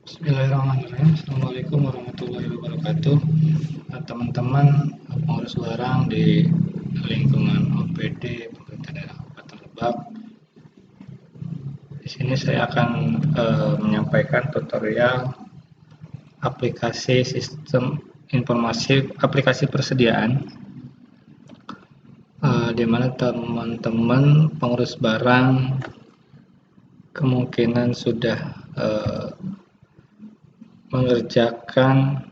Bismillahirrahmanirrahim. Assalamualaikum warahmatullahi wabarakatuh. Teman-teman pengurus barang di lingkungan OPD Pemerintah Daerah Kabupaten Lebak. Di sini saya akan menyampaikan tutorial aplikasi sistem informasi aplikasi persediaan, di mana teman-teman pengurus barang kemungkinan sudah mengerjakan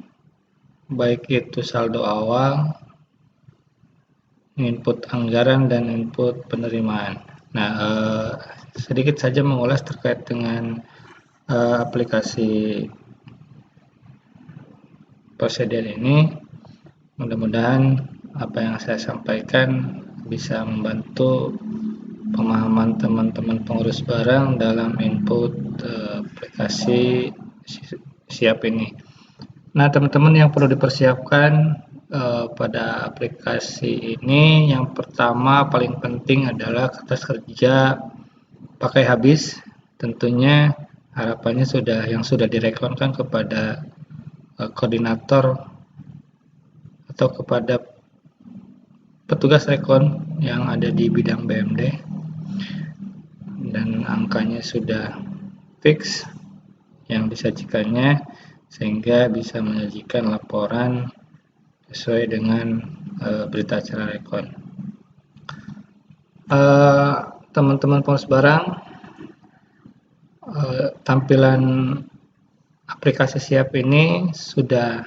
baik itu saldo awal, input anggaran, dan input penerimaan. Nah, sedikit saja mengulas terkait dengan aplikasi persediaan ini. Mudah-mudahan apa yang saya sampaikan bisa membantu pemahaman teman-teman pengurus barang dalam input aplikasi siap ini. Nah, teman-teman yang perlu dipersiapkan pada aplikasi ini, yang pertama paling penting adalah kertas kerja pakai habis. Tentunya harapannya sudah direkonkan kepada koordinator atau kepada petugas rekon yang ada di bidang BMD, dan angkanya sudah fix yang disajikannya, sehingga bisa menyajikan laporan sesuai dengan berita acara rekon. Teman-teman pengurus barang, tampilan aplikasi siap ini sudah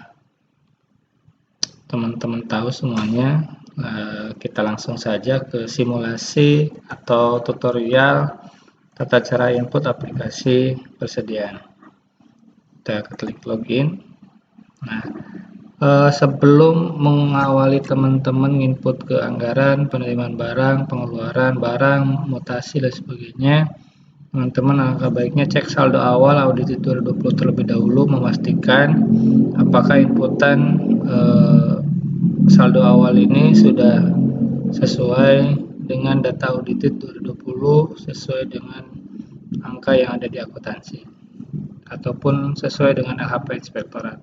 teman-teman tahu semuanya. Kita langsung saja ke simulasi atau tutorial tata cara input aplikasi persediaan. Kita klik login. Nah, sebelum mengawali teman-teman input ke anggaran, penerimaan barang, pengeluaran barang, mutasi dan sebagainya, teman-teman alangkah baiknya cek saldo awal audit 2020 terlebih dahulu, memastikan apakah inputan saldo awal ini sudah sesuai dengan data audited 2020, sesuai dengan angka yang ada di akuntansi, ataupun sesuai dengan LHP inspektorat.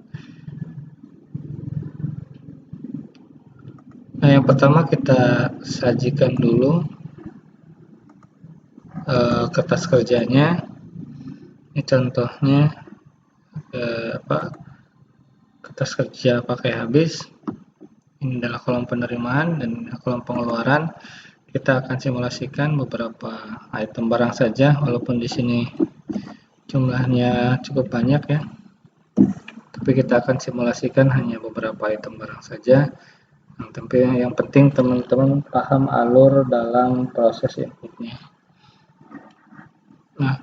Nah, yang pertama kita sajikan dulu kertas kerjanya. Ini contohnya kertas kerja pakai habis. Ini adalah kolom penerimaan, dan kolom pengeluaran kita akan simulasikan beberapa item barang saja, walaupun di sini jumlahnya cukup banyak ya, tapi kita akan simulasikan hanya beberapa item barang saja. Yang penting teman-teman paham alur dalam proses inputnya. Nah,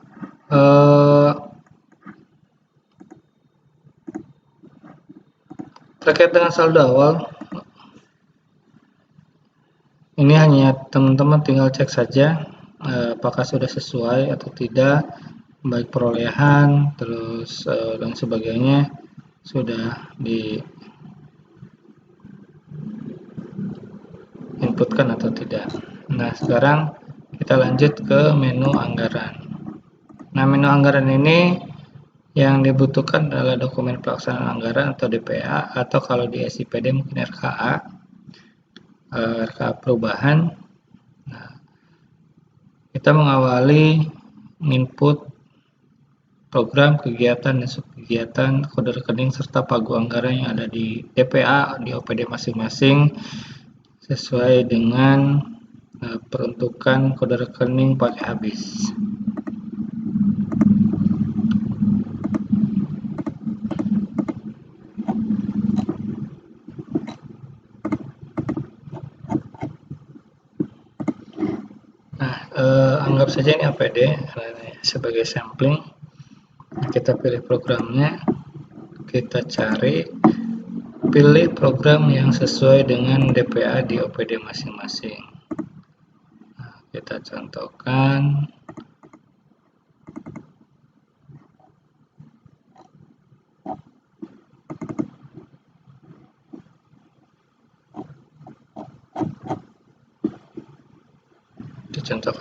terkait dengan saldo awal, ini hanya teman-teman tinggal cek saja apakah sudah sesuai atau tidak, baik perolehan, terus dan sebagainya sudah di inputkan atau tidak. Nah, sekarang kita lanjut ke menu anggaran. Nah, menu anggaran ini yang dibutuhkan adalah dokumen pelaksanaan anggaran atau DPA, atau kalau di SIPD mungkin RKA, RKA perubahan. Nah, kita mengawali input program, kegiatan, dan subkegiatan, kode rekening, serta pagu anggaran yang ada di DPA di OPD masing-masing sesuai dengan peruntukan kode rekening pakai habis. Nah, anggap saja ini APD sebagai sampling. Kita pilih programnya, kita cari, pilih program yang sesuai dengan DPA di OPD masing-masing. Nah, kita contohkan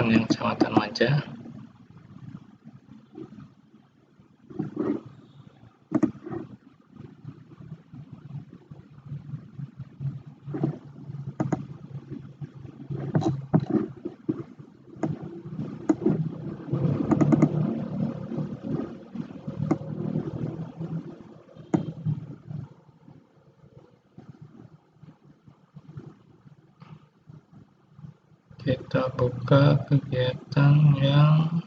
yang Kecamatan Maja. kita buka kegiatan yang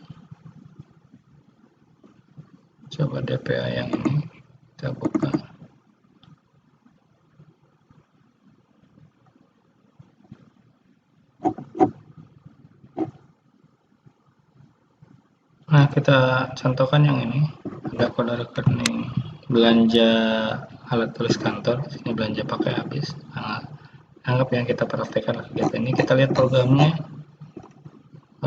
coba DPA yang ini kita buka. Nah, kita contohkan yang ini. Ada kode rekening belanja alat tulis kantor, ini belanja pakai habis. Nah, anggap yang kita praktekkan kegiatan ini, kita lihat programnya.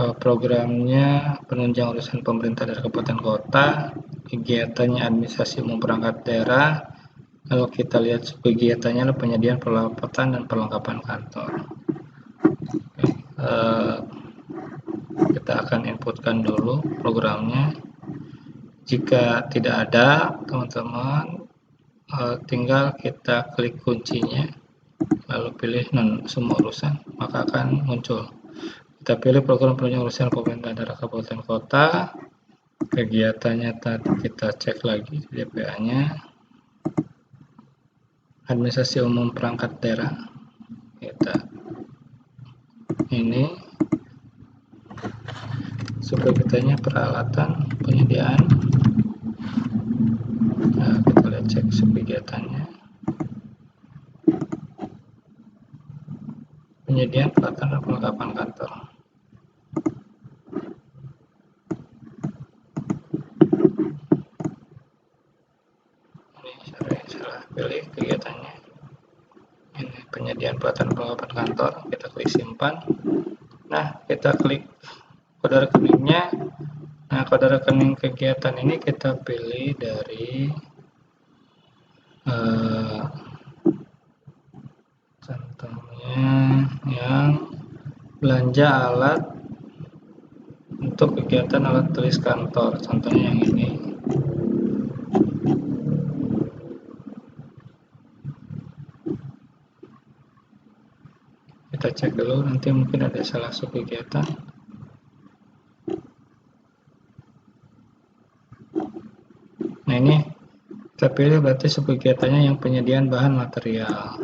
Programnya penunjang urusan pemerintah daerah kabupaten kota, kegiatannya administrasi umum perangkat daerah. Kalau kita lihat kegiatannya penyediaan peralatan dan perlengkapan kantor. Kita akan inputkan dulu programnya. Jika tidak ada, teman-teman tinggal kita klik kuncinya, lalu pilih semua urusan, maka akan muncul. Kita pilih program penunjang urusan pemerintah daerah kabupaten kota. Kegiatannya tadi kita cek lagi DPA-nya. Administrasi umum perangkat daerah. Kita ini subkegiatannya peralatan penyediaan. Nah, kita lihat cek subkegiatannya. Penyediaan peralatan dan perlengkapan kantor. Salah pilih kegiatannya. Ini penyediaan peralatan perlengkapan kantor, kita klik simpan. Nah, kita klik kode rekeningnya. Nah, kode rekening kegiatan ini kita pilih dari contohnya yang belanja alat untuk kegiatan alat tulis kantor, contohnya yang ini. Kita cek dulu, nanti mungkin ada salah satu kegiatan. Nah, ini kita pilih berarti subkegiatannya yang penyediaan bahan material.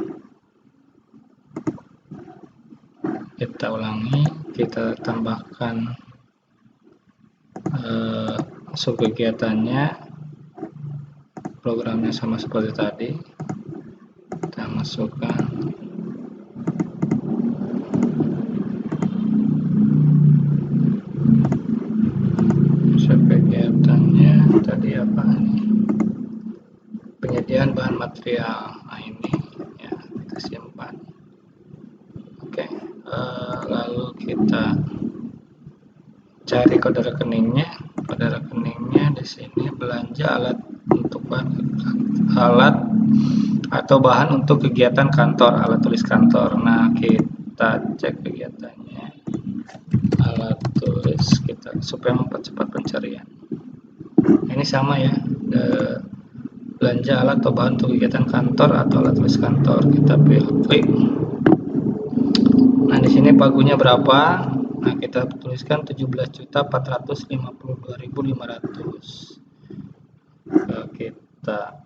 Kita ulangi, kita tambahkan subkegiatannya, programnya sama seperti tadi. Kita masukkan subkegiatannya tadi apa nih? Penyediaan bahan material. Nah, ini ya, kita simpan. Oke, lalu kita cari kode rekeningnya. Kode rekeningnya di sini belanja alat untuk alat atau bahan untuk kegiatan kantor, alat tulis kantor. Nah, kita cek kegiatannya alat tulis kita supaya mempercepat pencarian. Ini sama ya, belanja alat atau bahan untuk kegiatan kantor atau alat tulis kantor. Kita pilih klik. Nah, di sini pagunya berapa? Nah, kita tuliskan 17.452.500. Kita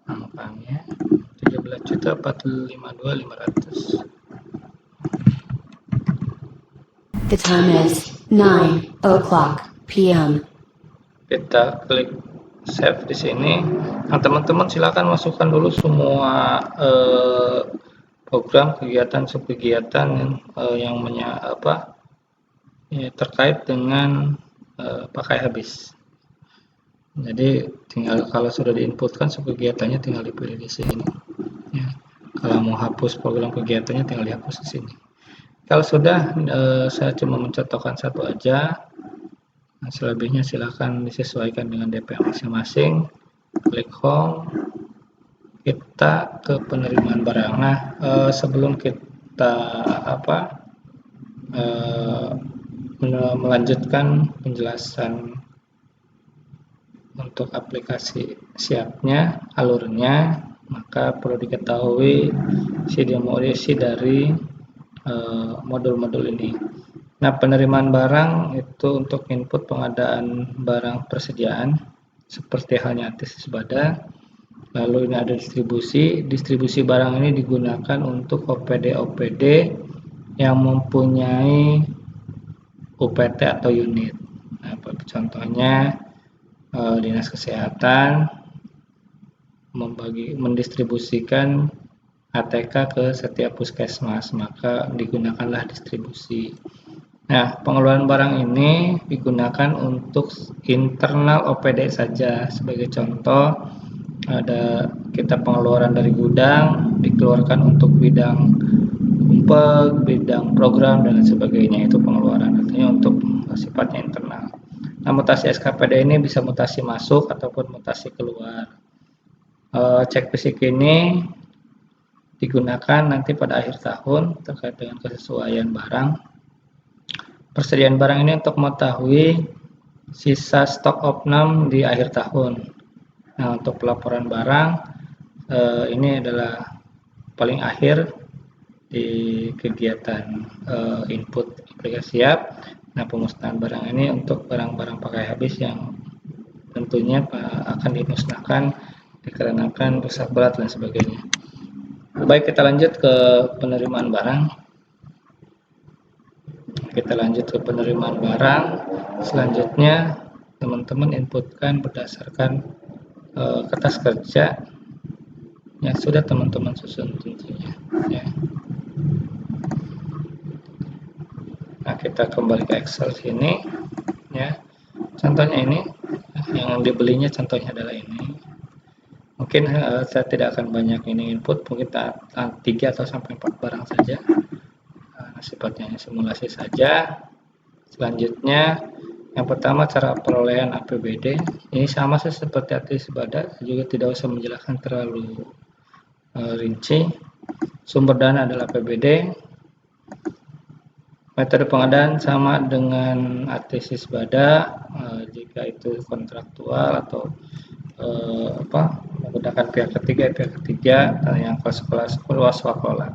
angkanya 17.452.500. The time is 9 o'clock p.m. Kita klik save di sini. Nah, teman-teman silakan masukkan dulu semua program kegiatan subkegiatan yang terkait dengan pakai habis. Jadi tinggal kalau sudah diinputkan subkegiatannya tinggal dipilih di sini. Ya. Kalau mau hapus program kegiatannya tinggal dihapus di sini. Kalau sudah, saya cuma mencontohkan satu aja. Nah, selebihnya silahkan disesuaikan dengan DPA masing-masing. Klik home. Kita ke penerimaan barang. Nah, sebelum kita melanjutkan penjelasan untuk aplikasi siapnya, alurnya, maka perlu diketahui isi dari modul-modul ini. Nah, penerimaan barang itu untuk input pengadaan barang persediaan seperti halnya tesis bada. Lalu ini ada distribusi barang ini digunakan untuk OPD yang mempunyai UPT atau unit. Nah, contohnya Dinas Kesehatan mendistribusikan ATK ke setiap puskesmas, maka digunakanlah distribusi. Nah, pengeluaran barang ini digunakan untuk internal OPD saja. Sebagai contoh, ada kita pengeluaran dari gudang dikeluarkan untuk bidang umpeg, bidang program dan lain sebagainya. Itu pengeluaran, artinya untuk sifatnya internal. Nah, mutasi SKPD ini bisa mutasi masuk ataupun mutasi keluar. Cek fisik ini digunakan nanti pada akhir tahun terkait dengan kesesuaian barang. Persediaan barang ini untuk mengetahui sisa stok opnam di akhir tahun. Nah, untuk pelaporan barang ini adalah paling akhir di kegiatan input aplikasi siap. Nah, pemusnahan barang ini untuk barang-barang pakai habis yang tentunya akan dimusnahkan dikarenakan rusak berat dan sebagainya. Baik, kita lanjut ke penerimaan barang. Kita lanjut ke penerimaan barang. Selanjutnya, teman-teman inputkan berdasarkan kertas kerja yang sudah teman-teman susun tentunya. Ya. Nah, kita kembali ke Excel sini. Ya, contohnya ini, yang dibelinya contohnya adalah ini. Mungkin saya tidak akan banyak ini input, mungkin 3 atau sampai 4 barang saja. Sifatnya simulasi saja. Selanjutnya, yang pertama cara perolehan APBD. Ini sama seperti ATC Bada, juga tidak usah menjelaskan terlalu rinci. Sumber dana adalah APBD. Metode pengadaan sama dengan ATC Bada, jika itu kontraktual atau menggunakan pihak ketiga yang kelas luas wakola.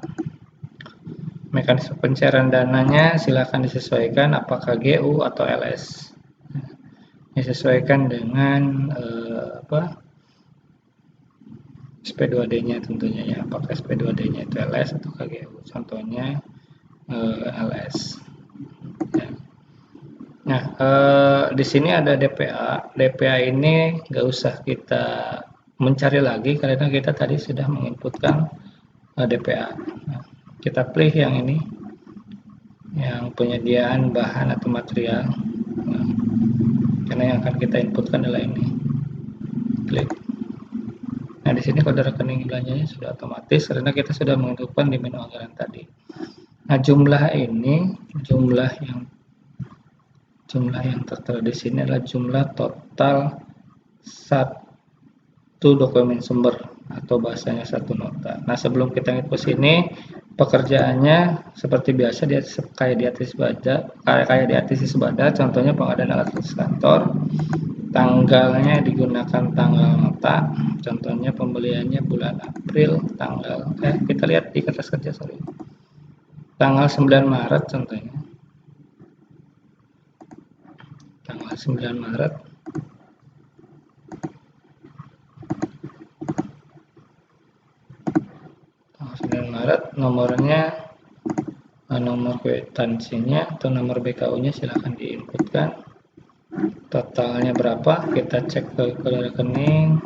Mekanisme pencairan dananya silakan disesuaikan apakah GU atau LS. Disesuaikan dengan SP2D-nya tentunya ya, apakah SP2D-nya itu LS atau KGU. Contohnya LS. Ya. Nah, di sini ada DPA. DPA ini nggak usah kita mencari lagi karena kita tadi sudah menginputkan DPA. Nah, kita pilih yang ini, yang penyediaan bahan atau material. Nah, karena yang akan kita inputkan adalah ini. Klik. Nah, di sini kode rekening belanjanya sudah otomatis karena kita sudah menginputkan di menu anggaran tadi. Nah, jumlah ini, jumlah yang tertera di sini adalah jumlah total satu dokumen sumber atau bahasanya satu nota. Nah, sebelum kita input sini, pekerjaannya seperti biasa kayak di ATC Bada, contohnya pengadaan alat tulis kantor. Tanggalnya digunakan tanggal nota, contohnya pembeliannya bulan April, kita lihat di kertas kerja tanggal 9 Maret contohnya, tanggal 9 Maret nomornya, nomor kwitansinya atau nomor BKU-nya silahkan diinputkan. Totalnya berapa, kita cek ke rekening.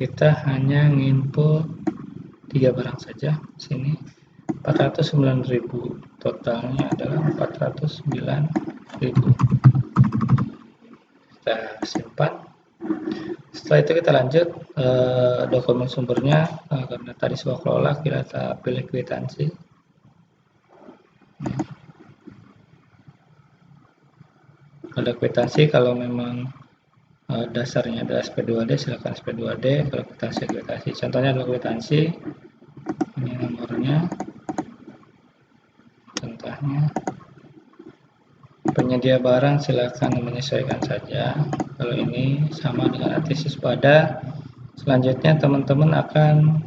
Kita hanya nginput 3 barang saja sini, 409.000, totalnya adalah 409.000. Kita simpan. Setelah itu kita lanjut dokumen sumbernya, karena tadi swakelola kita pilih kwitansi. Ada kwitansi kalau memang dasarnya ada SP2D, silakan SP2D. Kalau kwitansi, contohnya adalah kwitansi, ini nomornya, contohnya. Penyedia barang silakan menyesuaikan saja. Kalau ini sama dengan ATC Bada. Selanjutnya teman-teman akan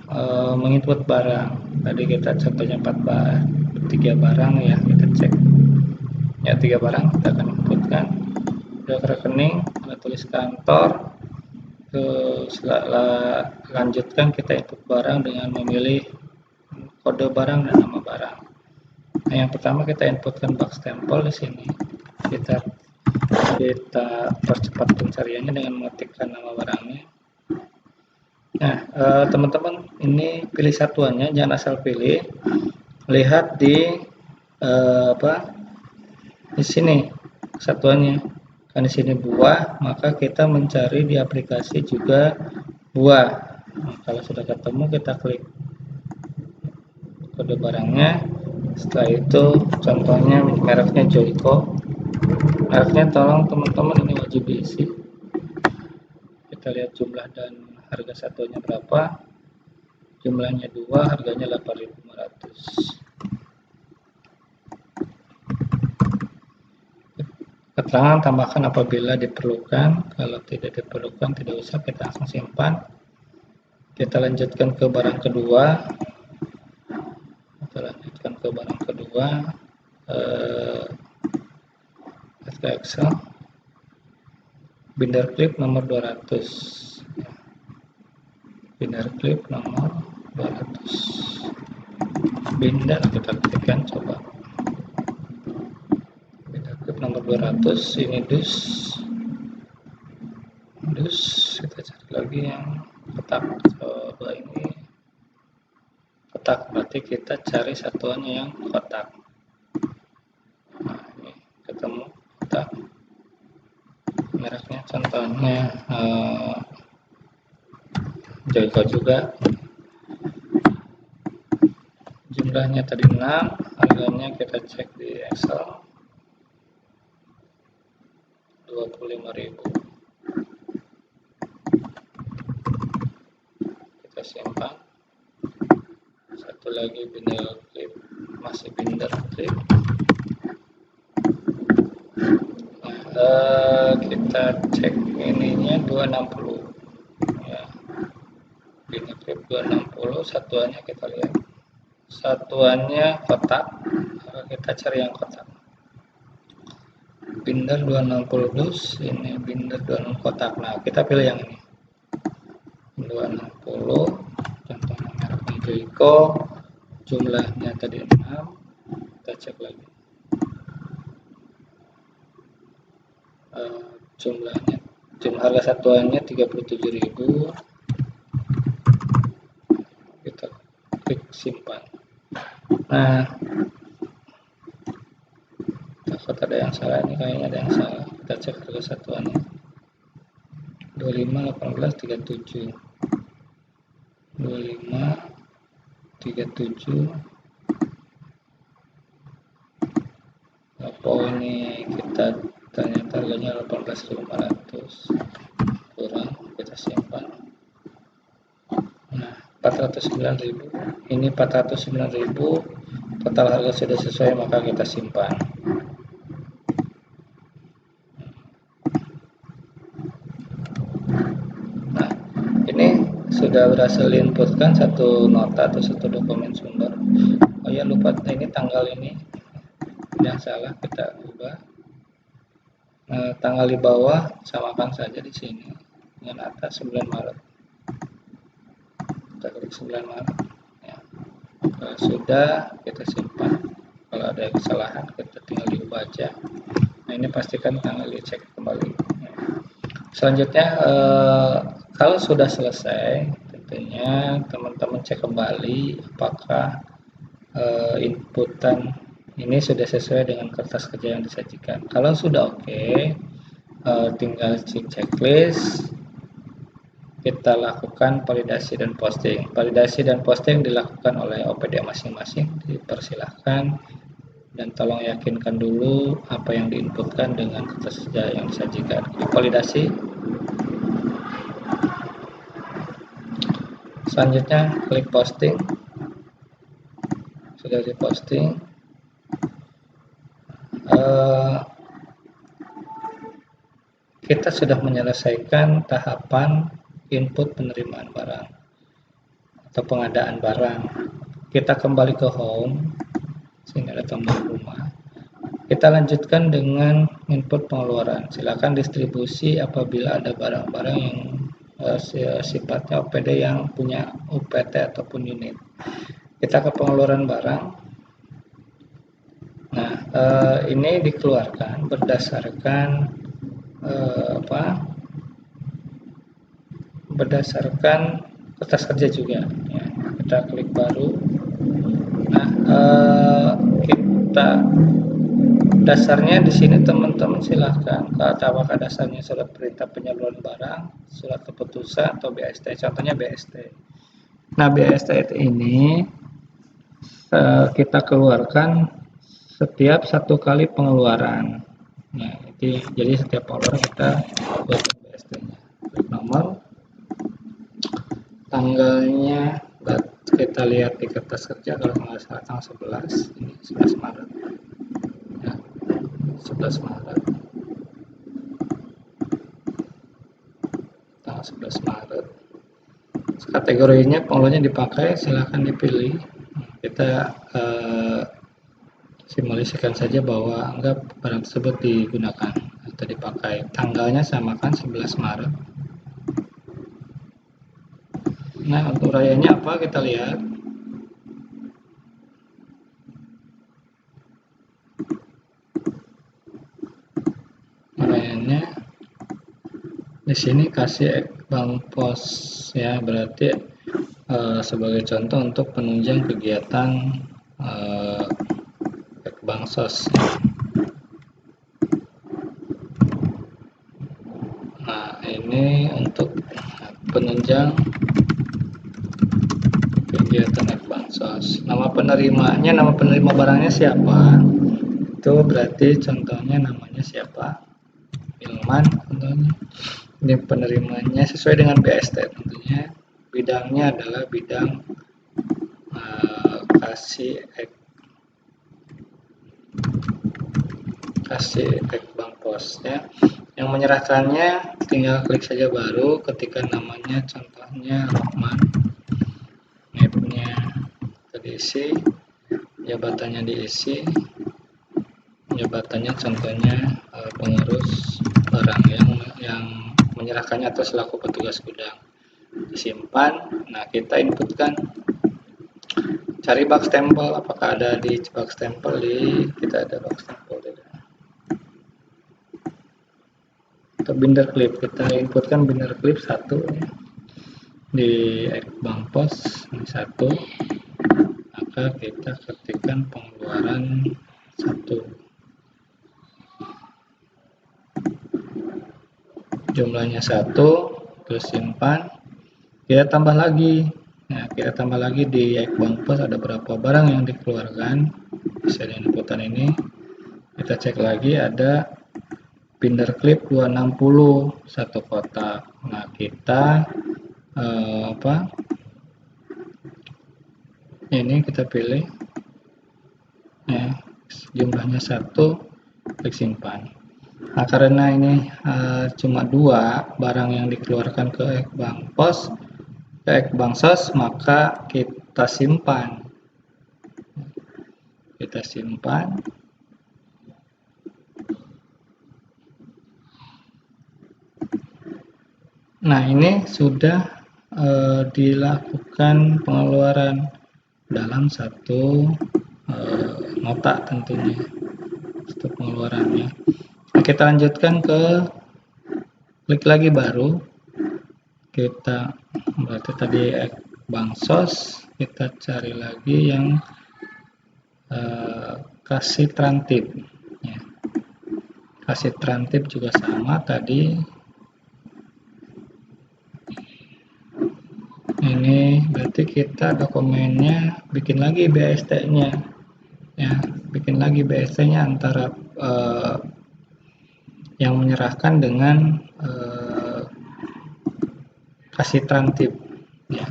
menginput barang. Tadi kita contohnya 3 barang ya, kita cek. Ya, 3 barang kita akan inputkan. Ke rekening, tulis kantor. Lanjutkan kita input barang dengan memilih kode barang dan nama barang. Nah, yang pertama kita inputkan box stempel di sini. Kita percepat pencariannya dengan mengetikkan nama barangnya. Nah, teman-teman, ini pilih satuannya, jangan asal pilih. Lihat di di sini satuannya. Kan di sini buah, maka kita mencari di aplikasi juga buah. Nah, kalau sudah ketemu, kita klik kode barangnya. Setelah itu contohnya mereknya Joyko. Mereknya tolong teman-teman ini wajib diisi. Kita lihat jumlah dan harga satunya berapa. Jumlahnya 2, harganya 8.500. Keterangan tambahkan apabila diperlukan. Kalau tidak diperlukan tidak usah, kita langsung simpan. Kita lanjutkan ke barang kedua. Excel binder clip nomor 200. Binder clip nomor 200. Binder kita ketikkan, coba. Binder clip nomor 200. Ini dus. Kita cari lagi yang kotak. Coba ini kotak, berarti kita cari satuannya yang kotak. Nah, ini ketemu kotak. Mereknya contohnya Joyko juga. Jumlahnya tadi 6, harganya kita cek di Excel 25.000. Kita simpan. Satu lagi binder clip, masih binder clip. Kita cek ininya 260 ya. Binder clip 260, satuannya kita lihat. Satuannya kotak, kita cari yang kotak. Binder 260 dus, ini binder 260 kotak. Nah, kita pilih yang ini 260, contohnya mereknya Joyko, jumlahnya tadi 6. Kita cek lagi jumlahnya, harga satuannya 37.000. Kita klik simpan. Nah, takut ada yang salah, ini kayaknya ada yang salah. Kita cek harga satuannya 25, 18, 37. 25, 37. Apa ini kita ternyata harganya 18.500, kurang, kita simpan. Nah, 409.000, ini 409.000, total harga sudah sesuai, maka kita simpan. Nah, ini sudah berhasil diinputkan satu nota atau satu dokumen sumber. Oh ya, lupa, ini tanggal ini yang salah, kita ubah. Tanggal di bawah samakan saja di sini dengan atas 9 Maret. Kita klik 9 Maret ya. Kalau sudah, kita simpan. Kalau ada kesalahan kita tinggal diubah aja. Nah, ini pastikan tanggal dicek kembali ya. Selanjutnya kalau sudah selesai, tentunya teman-teman cek kembali apakah inputan ini sudah sesuai dengan kertas kerja yang disajikan. Kalau sudah oke, tinggal cek checklist. Kita lakukan validasi dan posting. Validasi dan posting dilakukan oleh OPD masing-masing. Dipersilahkan dan tolong yakinkan dulu apa yang diinputkan dengan kertas kerja yang disajikan. Validasi. Selanjutnya klik posting. Sudah diposting. Kita sudah menyelesaikan tahapan input penerimaan barang atau pengadaan barang. Kita kembali ke home, sini ada tombol rumah. Kita lanjutkan dengan input pengeluaran. Silakan distribusi apabila ada barang-barang yang sifatnya OPD yang punya UPT ataupun unit. Kita ke pengeluaran barang. Ini dikeluarkan berdasarkan berdasarkan kertas kerja juga ya. Kita klik baru. Nah, kita dasarnya di sini teman-teman silahkan apakah dasarnya surat perintah penyaluran barang, surat keputusan, atau BST. Contohnya BST. Nah, BST ini kita keluarkan setiap satu kali pengeluaran. Nah, jadi setiap pengeluaran kita buat BST-nya. Klik nomor, tanggalnya kita lihat di kertas kerja, kalau nggak salah tanggal 11, ini 11 Maret ya, 11 Maret, tanggal 11 Maret. Kategorinya pengeluarannya dipakai, silahkan dipilih. Kita simulasikan saja bahwa anggap barang tersebut digunakan atau dipakai. Tanggalnya samakan 11 Maret. Nah, untuk uraiannya apa kita lihat. Uraiannya di sini kasih bank pos ya, berarti sebagai contoh untuk penunjang kegiatan Bansos. Nah, ini untuk penunjang kegiatan Bansos. Nama penerimanya, nama penerima barangnya siapa? Itu berarti contohnya namanya siapa? Ilman contohnya. Ini penerimanya sesuai dengan BST tentunya. Bidangnya adalah bidang kasih bank pos ya. Yang menyerahkannya tinggal klik saja baru ketika namanya contohnya Rahman, NIP-nya terisi, jabatannya diisi, jabatannya contohnya pengurus barang, yang menyerahkannya atau selaku petugas gudang, disimpan. Nah, kita inputkan, cari box stempel, apakah ada di box stempel. Kita ada box stempel atau binder clip, kita inputkan binder clip 1 ya. Di bank pos ini 1, maka kita ketikkan pengeluaran 1, jumlahnya 1, terus simpan. Kita tambah lagi. Nah, kita tambah lagi di bank pos ada berapa barang yang dikeluarkan. Bisa di inputan ini kita cek lagi, ada binder clip 260 satu kotak. Nah, kita ini kita pilih ya, jumlahnya 1, klik simpan. Nah, karena ini cuma 2 barang yang dikeluarkan ke bank pos, ke Bansos, maka kita simpan. Nah, ini sudah dilakukan pengeluaran dalam satu nota tentunya, satu pengeluarannya. Nah, kita lanjutkan ke klik lagi baru. Kita berarti tadi Bansos, kita cari lagi yang kasih trantip ya. Kasih trantip juga sama tadi. Ini berarti kita dokumennya bikin lagi BST-nya ya, bikin lagi BST-nya antara yang menyerahkan dengan kasih trantip ya.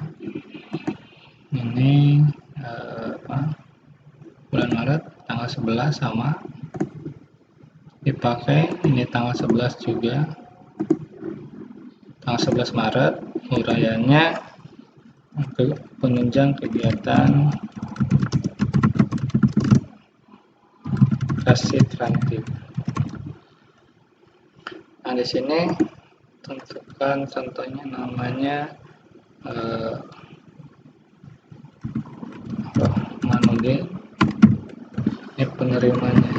Ini bulan Maret tanggal 11 sama dipakai, ini tanggal 11 juga, tanggal 11 Maret. Uraiannya penunjang kegiatan kasih trantip. Nah, di sini tentukan contohnya namanya Manudin. Ini penerimanya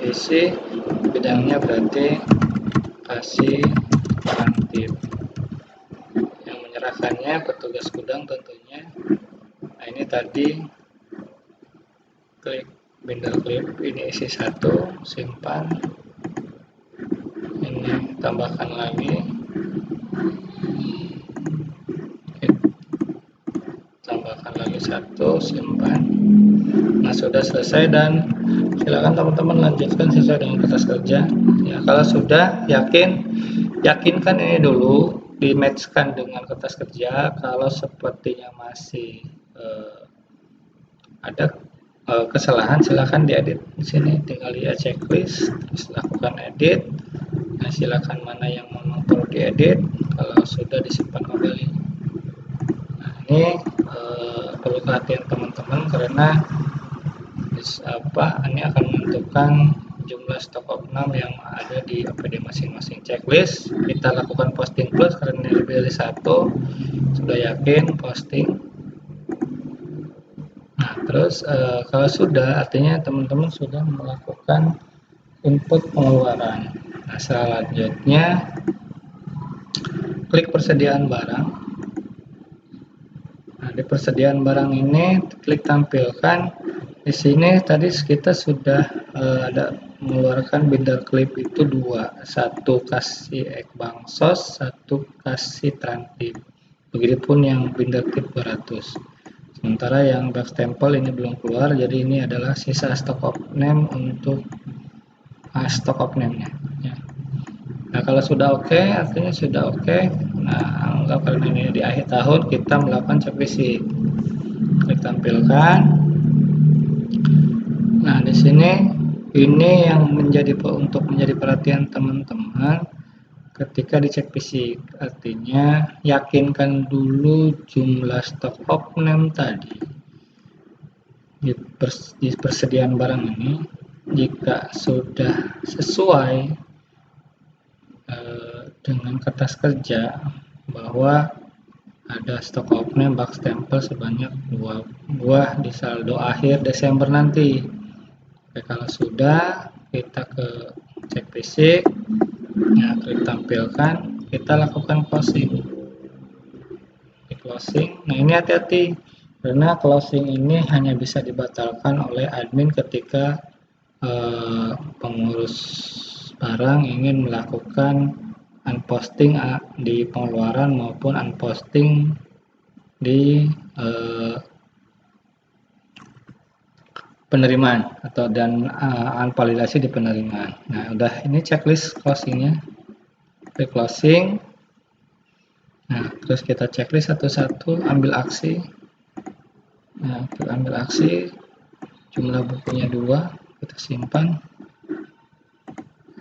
isi, bidangnya berarti kasih transtip. Yang menyerahkannya petugas gudang tentunya. Nah, ini tadi klik binder klip, ini isi 1, simpan, ini tambahkan lagi, tambahkan lagi 1, simpan. Nah, sudah selesai dan silakan teman-teman lanjutkan sesuai dengan kertas kerja. Ya, kalau sudah yakinkan ini dulu, di matchkan dengan kertas kerja. Kalau sepertinya masih ada kesalahan, silahkan diedit. Di sini tinggal lihat checklist, terus lakukan edit. Nah, silakan mana yang memang perlu diedit. Kalau sudah, disimpan kembali. Nah, ini perlu perhatian teman-teman karena ini akan menentukan jumlah stok opnam yang ada di APD masing-masing. Checklist kita lakukan posting plus karena lebih dari 1, sudah yakin posting. Nah, terus kalau sudah, artinya teman-teman sudah melakukan input pengeluaran. Nah, selanjutnya klik persediaan barang. Nah, di persediaan barang ini klik tampilkan. Di sini tadi kita sudah ada mengeluarkan binder klip itu 2, 1 kasih ek bansos, 1 kasih transtip. Begitupun yang binder klip 200. Sementara yang box stempel ini belum keluar, jadi ini adalah sisa stok opname untuk stok opname-nya. Ya. Nah, kalau sudah oke, artinya sudah oke. Nah, anggap karena ini di akhir tahun kita melakukan cek fisik. Klik tampilkan. Nah, di sini ini yang untuk menjadi perhatian teman-teman ketika dicek fisik. Artinya yakinkan dulu jumlah stok opname tadi di persediaan barang ini. Jika sudah sesuai dengan kertas kerja bahwa ada stok opname box stempel sebanyak 2 buah di saldo akhir Desember nanti. Oke, kalau sudah, kita ke cek fisik. Nah, klik tampilkan, kita lakukan closing. Di closing. Nah, ini hati-hati karena closing ini hanya bisa dibatalkan oleh admin ketika pengurus barang ingin melakukan unposting di pengeluaran maupun unposting di penerimaan dan validasi di penerimaan. Nah, udah ini checklist closingnya. Klik closing. Nah, terus kita checklist satu-satu, ambil aksi. Nah, kita ambil aksi, jumlah bukunya 2, kita simpan.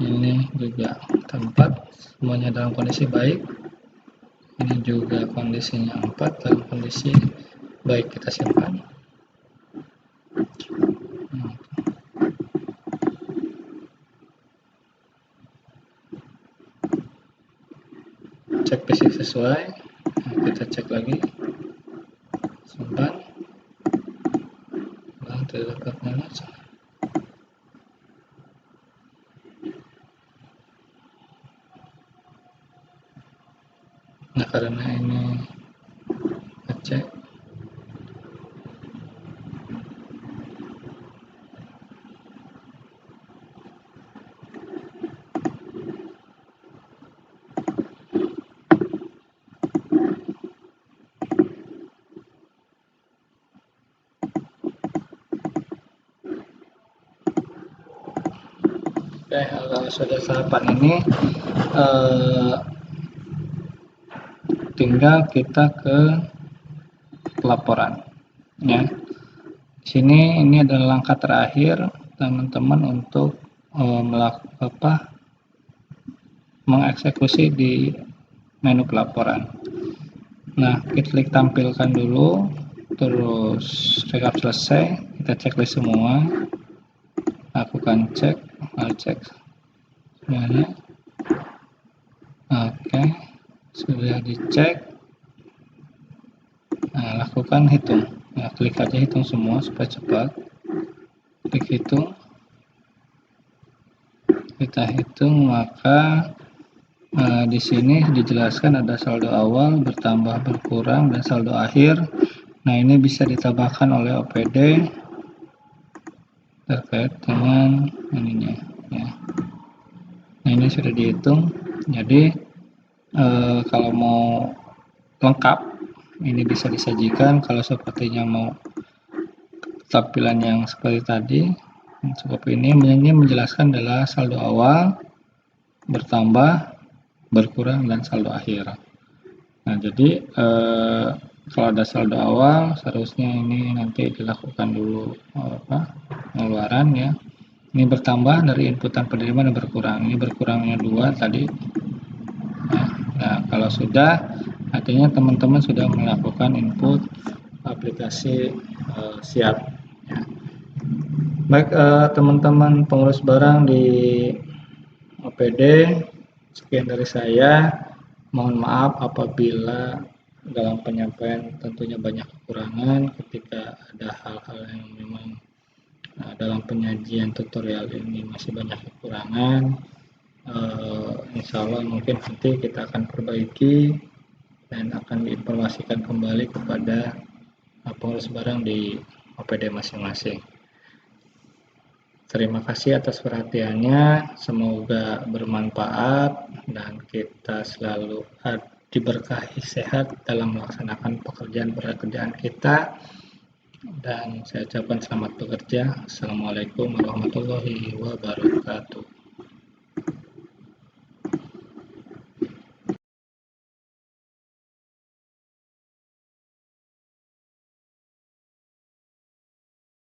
Ini juga tempat, semuanya dalam kondisi baik. Ini juga kondisinya 4, dalam kondisi baik, kita simpan. Cek fisik sesuai. Nah, kita cek lagi, simpan. Nah, tidak dapat manage. Nah, karena ini ngecek, oke, kalau sudah tahapan ini tinggal kita ke pelaporan ya. Sini ini adalah langkah terakhir teman-teman untuk mengeksekusi di menu pelaporan. Nah, kita klik tampilkan dulu, terus rekap selesai, kita checklist semua, lakukan cek semuanya. Oke, sudah dicek. Nah, lakukan hitung. Nah, klik aja hitung semua supaya cepat. Klik hitung. kita hitung, maka di sini dijelaskan ada saldo awal, bertambah, berkurang, dan saldo akhir. Nah, ini bisa ditambahkan oleh OPD terkait dengan ininya ya. Nah, ini sudah dihitung. Jadi kalau mau lengkap ini bisa disajikan. Kalau sepertinya mau tampilan yang seperti tadi, cukup ini menjelaskan adalah saldo awal, bertambah, berkurang, dan saldo akhir. Nah, jadi kalau ada saldo awal seharusnya ini nanti dilakukan dulu pengeluaran ya. Ini bertambah dari inputan penerimaan dan berkurang. Ini berkurangnya 2 tadi. Nah, kalau sudah, artinya teman-teman sudah melakukan input aplikasi siap. Ya. Baik, teman-teman pengurus barang di OPD, sekian dari saya. Mohon maaf apabila dalam penyampaian tentunya banyak kekurangan ketika ada hal-hal yang memang dalam penyajian tutorial ini masih banyak kekurangan. Insya Allah mungkin nanti kita akan perbaiki dan akan diinformasikan kembali kepada pengurus barang di OPD masing-masing. Terima kasih atas perhatiannya, semoga bermanfaat dan kita selalu diberkahi sehat dalam melaksanakan pekerjaan kita. Dan saya ucapkan selamat bekerja. Assalamualaikum warahmatullahi wabarakatuh.